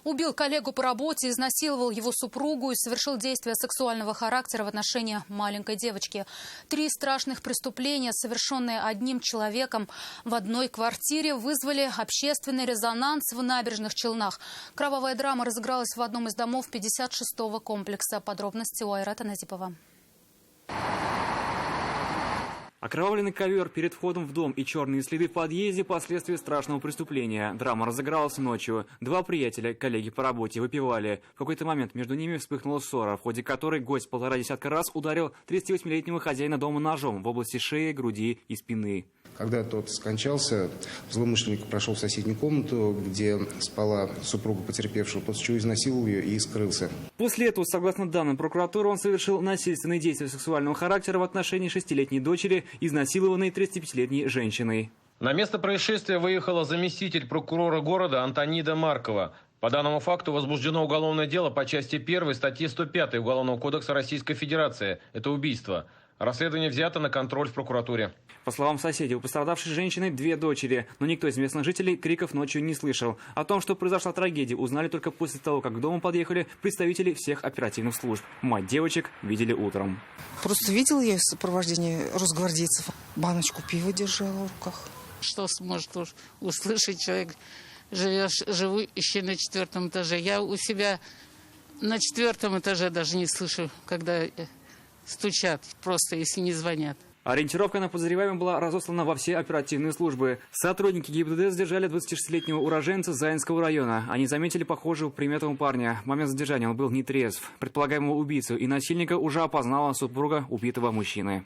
Убил коллегу по работе, изнасиловал его супругу и совершил действия сексуального характера в отношении маленькой девочки. 3 страшных преступления, совершенные одним человеком в одной квартире, вызвали общественный резонанс в Набережных Челнах. Кровавая драма разыгралась в одном из домов 56-го комплекса. Подробности у Айрата Назипова. Окровавленный ковер перед входом в дом и черные следы в подъезде – последствия страшного преступления. Драма разыгралась ночью. 2 приятеля, коллеги по работе, выпивали. В какой-то момент между ними вспыхнула ссора, в ходе которой гость 1,5 десятка раз ударил 38-летнего хозяина дома ножом в области шеи, груди и спины. Когда тот скончался, злоумышленник прошел в соседнюю комнату, где спала супруга потерпевшего, после чего изнасиловал ее и скрылся. После этого, согласно данным прокуратуры, он совершил насильственные действия сексуального характера в отношении 6-летней дочери, изнасилованной 35-летней женщиной. На место происшествия выехала заместитель прокурора города Антонида Маркова. По данному факту возбуждено уголовное дело по части 1 статьи 105 Уголовного кодекса Российской Федерации. Это убийство. Расследование взято на контроль в прокуратуре. По словам соседей, у пострадавшей женщины 2 дочери, но никто из местных жителей криков ночью не слышал. О том, что произошла трагедия, узнали только после того, как к дому подъехали представители всех оперативных служб. Мать девочек видели утром. Просто видел я в сопровождении росгвардейцев. Баночку пива держала в руках. Что сможет услышать человек? Живу еще на 4-м этаже. Я у себя на 4-м этаже даже не слышу, когда стучат, просто если не звонят. Ориентировка на подозреваемого была разослана во все оперативные службы. Сотрудники ГИБДД задержали 26-летнего уроженца Заинского района. Они заметили похожего приметного парня. В момент задержания он был нетрезв. Предполагаемого убийцу и насильника уже опознала супруга убитого мужчины.